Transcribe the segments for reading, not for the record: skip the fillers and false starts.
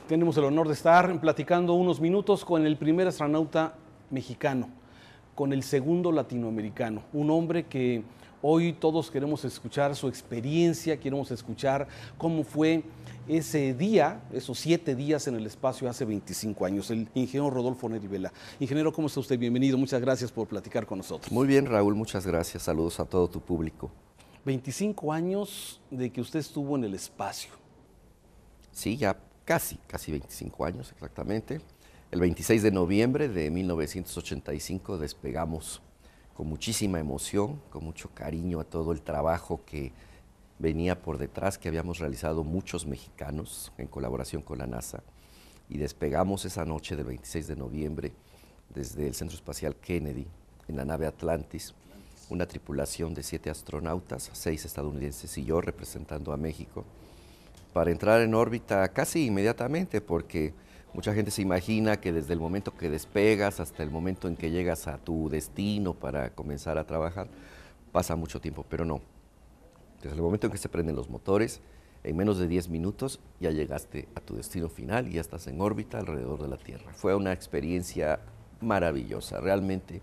Tenemos el honor de estar platicando unos minutos con el primer astronauta mexicano, con el segundo latinoamericano, un hombre que hoy todos queremos escuchar su experiencia, queremos escuchar cómo fue ese día, esos 7 días en el espacio hace 25 años, el ingeniero Rodolfo Neri Vela. Ingeniero, ¿cómo está usted? Bienvenido, muchas gracias por platicar con nosotros. Muy bien, Raúl, muchas gracias. Saludos a todo tu público. 25 años de que usted estuvo en el espacio. Sí, ya casi 25 años exactamente. El 26 de noviembre de 1985 despegamos con muchísima emoción, con mucho cariño a todo el trabajo que venía por detrás, que habíamos realizado muchos mexicanos en colaboración con la NASA. Y despegamos esa noche del 26 de noviembre desde el Centro Espacial Kennedy en la nave Atlantis, una tripulación de 7 astronautas, 6 estadounidenses y yo representando a México, para entrar en órbita casi inmediatamente, porque mucha gente se imagina que desde el momento que despegas hasta el momento en que llegas a tu destino para comenzar a trabajar, pasa mucho tiempo, pero no. Desde el momento en que se prenden los motores, en menos de 10 minutos ya llegaste a tu destino final y ya estás en órbita alrededor de la Tierra. Fue una experiencia maravillosa, realmente.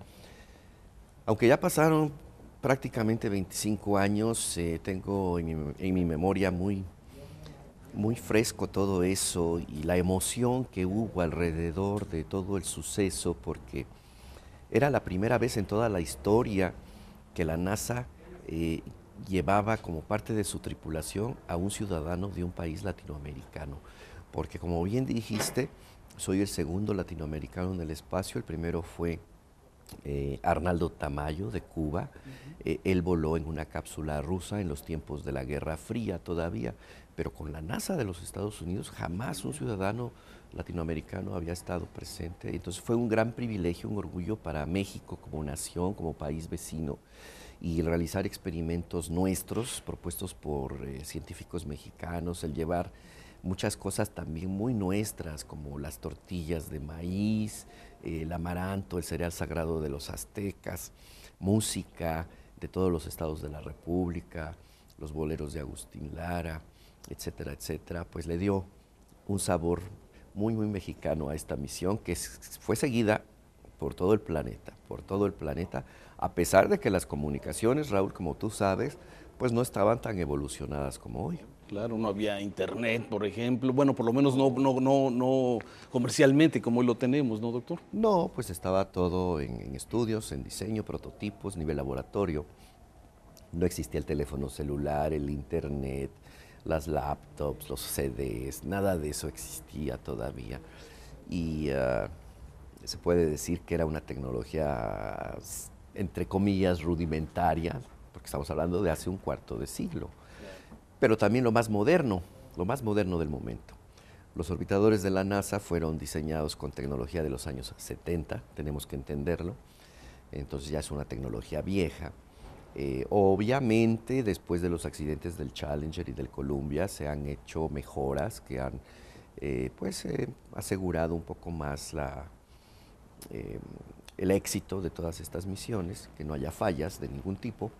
Aunque ya pasaron prácticamente 25 años, tengo en mi memoria muy fresco todo eso y la emoción que hubo alrededor de todo el suceso, porque era la primera vez en toda la historia que la NASA llevaba como parte de su tripulación a un ciudadano de un país latinoamericano. Porque como bien dijiste, soy el segundo latinoamericano en el espacio. El primero fue Arnaldo Tamayo de Cuba. Él voló en una cápsula rusa en los tiempos de la Guerra Fría todavía, pero con la NASA de los Estados Unidos jamás un ciudadano latinoamericano había estado presente. Entonces fue un gran privilegio, un orgullo para México como nación, como país vecino, y realizar experimentos nuestros propuestos por científicos mexicanos, el llevar muchas cosas también muy nuestras, como las tortillas de maíz, el amaranto, el cereal sagrado de los aztecas, música de todos los estados de la República, los boleros de Agustín Lara, etcétera, etcétera, pues le dio un sabor muy mexicano a esta misión que fue seguida por todo el planeta, a pesar de que las comunicaciones, Raúl, como tú sabes, pues no estaban tan evolucionadas como hoy. Claro, no había internet, por ejemplo, bueno, por lo menos no comercialmente como hoy lo tenemos, ¿no, doctor? No, pues estaba todo en estudios, en diseño, prototipos, nivel laboratorio. No existía el teléfono celular, el internet, las laptops, los CDs, nada de eso existía todavía. Y se puede decir que era una tecnología, entre comillas, rudimentaria, porque estamos hablando de hace un cuarto de siglo. Pero también lo más moderno del momento. Los orbitadores de la NASA fueron diseñados con tecnología de los años 70, tenemos que entenderlo. Entonces ya es una tecnología vieja. Obviamente, después de los accidentes del Challenger y del Columbia, se han hecho mejoras que han asegurado un poco más el éxito de todas estas misiones, que no haya fallas de ningún tipo.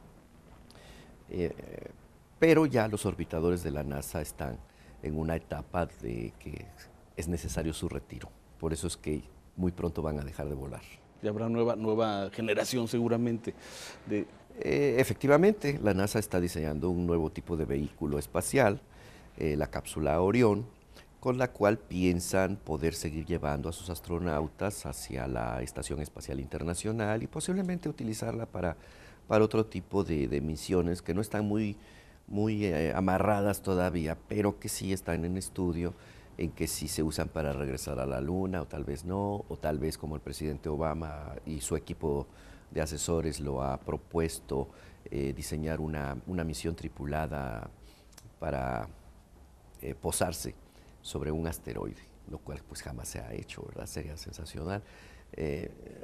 Pero ya los orbitadores de la NASA están en una etapa de que es necesario su retiro. Por eso es que muy pronto van a dejar de volar. Y habrá nueva generación seguramente. Efectivamente, la NASA está diseñando un nuevo tipo de vehículo espacial, la cápsula Orión, con la cual piensan poder seguir llevando a sus astronautas hacia la Estación Espacial Internacional y posiblemente utilizarla para otro tipo de misiones que no están muy amarradas todavía, pero que sí están en estudio, en que sí se usan para regresar a la Luna, o tal vez no, o tal vez como el presidente Obama y su equipo de asesores lo ha propuesto, diseñar una misión tripulada para posarse sobre un asteroide, lo cual pues jamás se ha hecho, ¿verdad? Sería sensacional.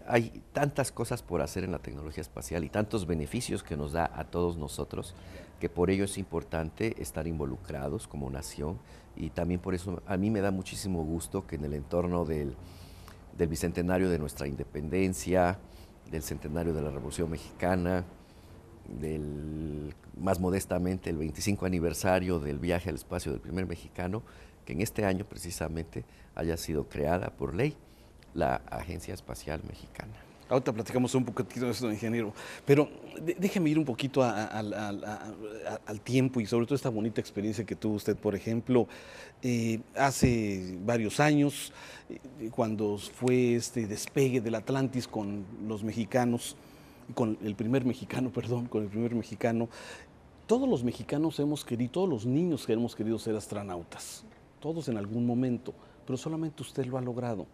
Hay tantas cosas por hacer en la tecnología espacial y tantos beneficios que nos da a todos nosotros, que por ello es importante estar involucrados como nación, y también por eso a mí me da muchísimo gusto que en el entorno del bicentenario de nuestra independencia, del centenario de la Revolución Mexicana, más modestamente el 25 aniversario del viaje al espacio del primer mexicano, que en este año precisamente haya sido creada por ley la Agencia Espacial Mexicana. Ahorita platicamos un poquitito de esto, ingeniero, pero déjeme ir un poquito al tiempo y sobre todo esta bonita experiencia que tuvo usted, por ejemplo, hace varios años, cuando fue este despegue del Atlantis con los mexicanos, con el primer mexicano, perdón, con el primer mexicano. Todos los mexicanos hemos querido, todos los niños que hemos querido ser astronautas, todos en algún momento, pero solamente usted lo ha logrado.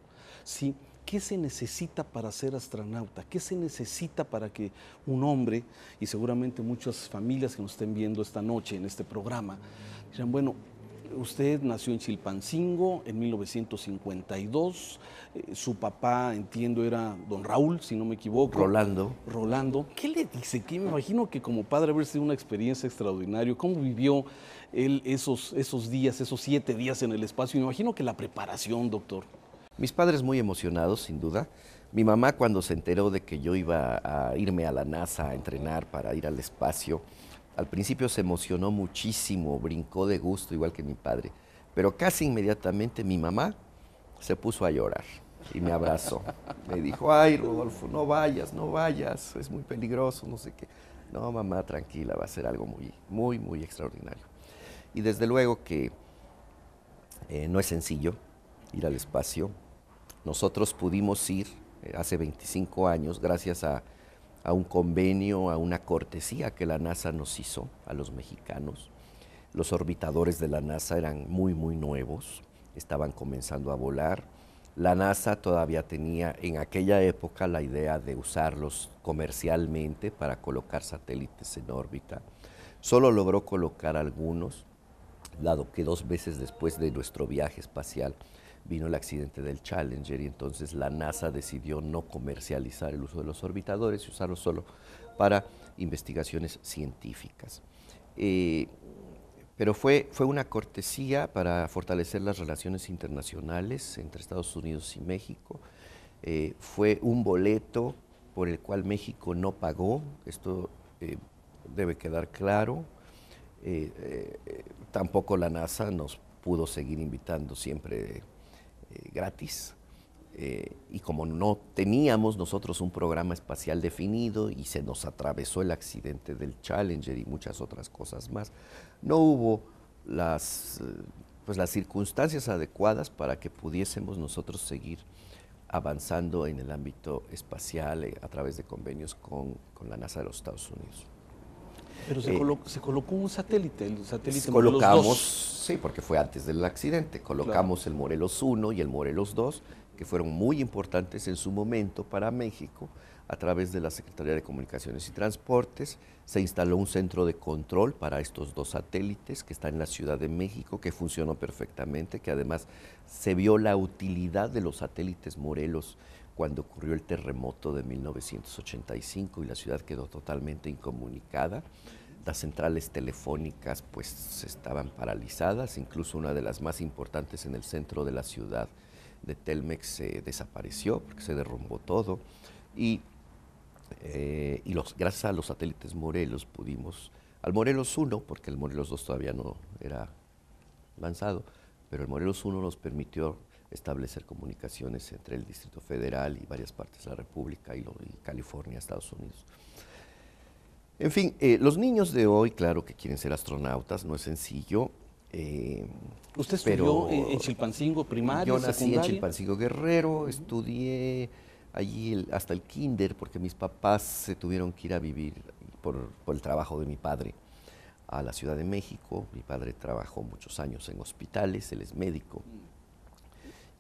Sí. ¿Qué se necesita para ser astronauta? ¿Qué se necesita para que un hombre, y seguramente muchas familias que nos estén viendo esta noche en este programa, dirán, bueno, usted nació en Chilpancingo en 1952, su papá, entiendo, era don Raúl, si no me equivoco. Rolando. ¿Qué le dice? Que me imagino que como padre haber sido una experiencia extraordinaria. ¿Cómo vivió él esos días, esos 7 días en el espacio? Me imagino que la preparación, doctor. Mis padres muy emocionados, sin duda. Mi mamá, cuando se enteró de que yo iba a irme a la NASA a entrenar para ir al espacio, al principio se emocionó muchísimo, brincó de gusto, igual que mi padre. Pero casi inmediatamente mi mamá se puso a llorar y me abrazó. Me dijo, ay, Rodolfo, no vayas, es muy peligroso, no sé qué. No, mamá, tranquila, va a ser algo muy extraordinario. Y desde luego que no es sencillo ir al espacio. Nosotros pudimos ir hace 25 años gracias a un convenio, a una cortesía que la NASA nos hizo a los mexicanos. Los orbitadores de la NASA eran muy nuevos, estaban comenzando a volar. La NASA todavía tenía en aquella época la idea de usarlos comercialmente para colocar satélites en órbita. Solo logró colocar algunos, dado que 2 veces después de nuestro viaje espacial vino el accidente del Challenger y entonces la NASA decidió no comercializar el uso de los orbitadores y usarlos solo para investigaciones científicas. Pero fue una cortesía para fortalecer las relaciones internacionales entre Estados Unidos y México. Fue un boleto por el cual México no pagó, esto debe quedar claro. Tampoco la NASA nos pudo seguir invitando siempre gratis, y como no teníamos nosotros un programa espacial definido y se nos atravesó el accidente del Challenger y muchas otras cosas más, no hubo las circunstancias adecuadas para que pudiésemos nosotros seguir avanzando en el ámbito espacial a través de convenios con la NASA de los Estados Unidos. Pero se colocó un satélite, el satélite Morelos 2. Sí, porque fue antes del accidente. Colocamos el Morelos 1 y el Morelos 2, que fueron muy importantes en su momento para México. A través de la Secretaría de Comunicaciones y Transportes se instaló un centro de control para estos 2 satélites que está en la Ciudad de México, que funcionó perfectamente, que además se vio la utilidad de los satélites Morelos cuando ocurrió el terremoto de 1985 y la ciudad quedó totalmente incomunicada. Las centrales telefónicas pues estaban paralizadas, incluso una de las más importantes en el centro de la ciudad de Telmex desapareció porque se derrumbó todo y gracias a los satélites Morelos pudimos, al Morelos 1, porque el Morelos 2 todavía no era lanzado, pero el Morelos 1 nos permitió establecer comunicaciones entre el Distrito Federal y varias partes de la República y California, Estados Unidos. En fin, los niños de hoy, claro que quieren ser astronautas, no es sencillo. ¿Usted estudió en Chilpancingo primaria, Yo nací secundaria? en Chilpancingo Guerrero, estudié allí hasta el kinder, porque mis papás se tuvieron que ir a vivir por el trabajo de mi padre a la Ciudad de México. Mi padre trabajó muchos años en hospitales, él es médico.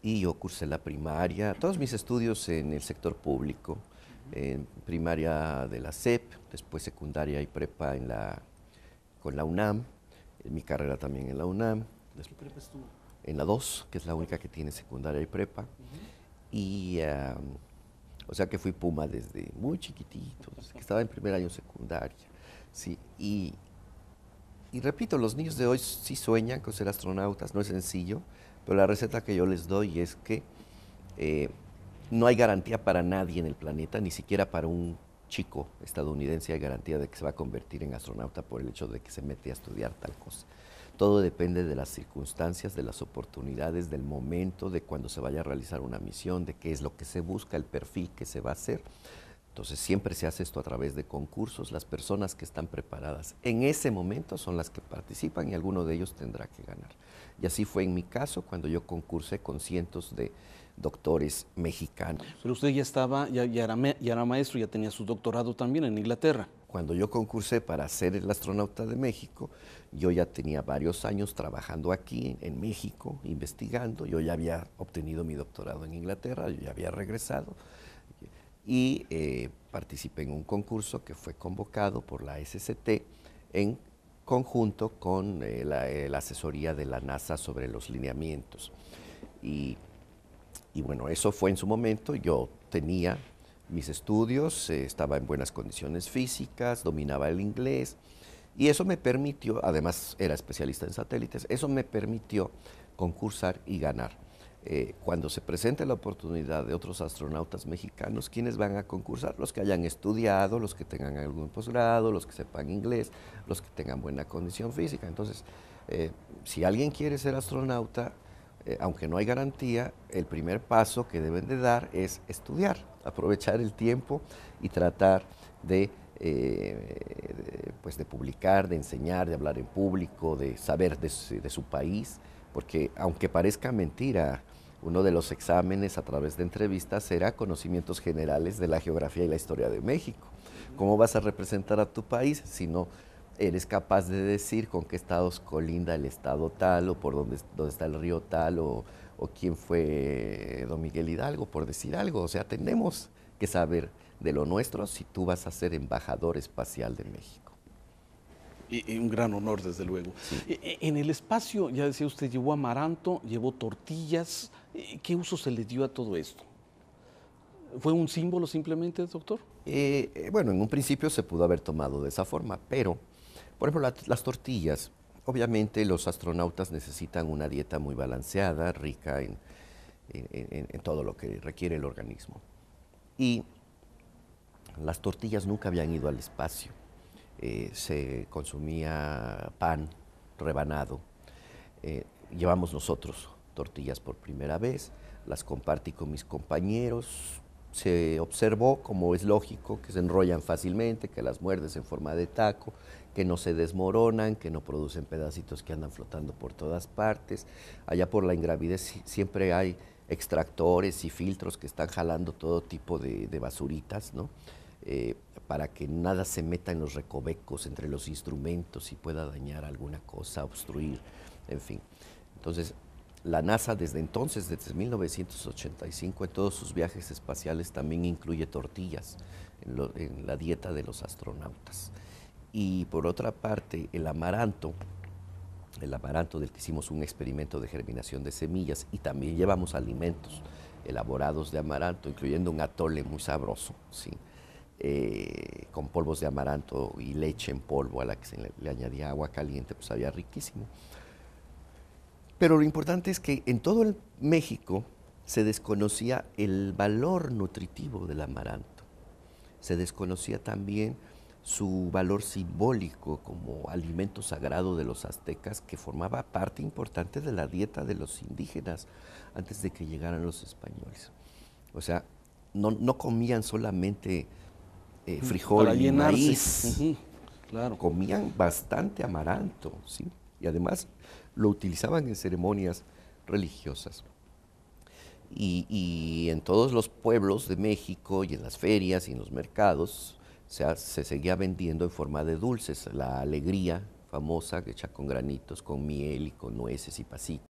Y yo cursé la primaria, todos mis estudios en el sector público, en primaria de la SEP, después secundaria y prepa con la UNAM, mi carrera también en la UNAM. ¿Qué prepa estuvo? En la 2, que es la única que tiene secundaria y prepa. Y, o sea que fui Puma desde muy chiquitito, desde que estaba en primer año secundaria. Sí, y repito, los niños de hoy sí sueñan con ser astronautas, no es sencillo. Pero la receta que yo les doy es que no hay garantía para nadie en el planeta, ni siquiera para un chico estadounidense hay garantía de que se va a convertir en astronauta por el hecho de que se mete a estudiar tal cosa. todo depende de las circunstancias, de las oportunidades, del momento, de cuando se vaya a realizar una misión, de qué es lo que se busca, el perfil que se va a hacer. Entonces siempre se hace esto a través de concursos. Las personas que están preparadas en ese momento son las que participan y alguno de ellos tendrá que ganar. Y así fue en mi caso cuando yo concursé con cientos de doctores mexicanos. Pero usted ya estaba, ya era maestro, ya tenía su doctorado también en Inglaterra. Cuando yo concursé para ser el astronauta de México, yo ya tenía varios años trabajando aquí en México, investigando. Yo ya había obtenido mi doctorado en Inglaterra, yo ya había regresado y participé en un concurso que fue convocado por la SST en conjunto con la asesoría de la NASA sobre los lineamientos. Y bueno, eso fue en su momento. Yo tenía mis estudios, estaba en buenas condiciones físicas, dominaba el inglés y eso me permitió, además era especialista en satélites, eso me permitió concursar y ganar. Cuando se presente la oportunidad de otros astronautas mexicanos, ¿quiénes van a concursar? Los que hayan estudiado, los que tengan algún posgrado, los que sepan inglés, los que tengan buena condición física. Entonces, si alguien quiere ser astronauta, aunque no hay garantía, el primer paso que deben de dar es estudiar, aprovechar el tiempo y tratar pues de publicar, de enseñar, de hablar en público, de saber de su país, porque aunque parezca mentira, uno de los exámenes a través de entrevistas será conocimientos generales de la geografía y la historia de México. ¿Cómo vas a representar a tu país si no eres capaz de decir con qué estados colinda el estado tal, o por dónde está el río tal, o quién fue don Miguel Hidalgo, por decir algo? O sea, tenemos que saber de lo nuestro si tú vas a ser embajador espacial de México. Y un gran honor, desde luego. Sí. En el espacio, ya decía usted, llevó amaranto, llevó tortillas. ¿Qué uso se le dio a todo esto? ¿Fue un símbolo simplemente, doctor? Bueno, en un principio se pudo haber tomado de esa forma, pero, por ejemplo, las tortillas, obviamente los astronautas necesitan una dieta muy balanceada, rica en todo lo que requiere el organismo. Y las tortillas nunca habían ido al espacio. Se consumía pan rebanado. Llevamos nosotros tortillas por primera vez, las compartí con mis compañeros. Se observó, como es lógico, que se enrollan fácilmente, que las muerdes en forma de taco, que no se desmoronan, que no producen pedacitos que andan flotando por todas partes. Allá por la ingravidez siempre hay extractores y filtros que están jalando todo tipo de basuritas, ¿no? Para que nada se meta en los recovecos entre los instrumentos y pueda dañar alguna cosa, obstruir, en fin. Entonces, la NASA desde entonces, desde 1985, en todos sus viajes espaciales también incluye tortillas en la dieta de los astronautas. Y por otra parte, el amaranto del que hicimos un experimento de germinación de semillas, y también llevamos alimentos elaborados de amaranto, incluyendo un atole muy sabroso, ¿sí? Con polvos de amaranto y leche en polvo a la que se le añadía agua caliente, pues sabía riquísimo. Pero lo importante es que en todo el México se desconocía el valor nutritivo del amaranto. Se desconocía también su valor simbólico como alimento sagrado de los aztecas, que formaba parte importante de la dieta de los indígenas antes de que llegaran los españoles. O sea, no comían solamente frijol y maíz, claro. Comían bastante amaranto, ¿sí? Y además lo utilizaban en ceremonias religiosas. Y en todos los pueblos de México y en las ferias y en los mercados se seguía vendiendo en forma de dulces. La alegría famosa, hecha con granitos, con miel y con nueces y pasitas.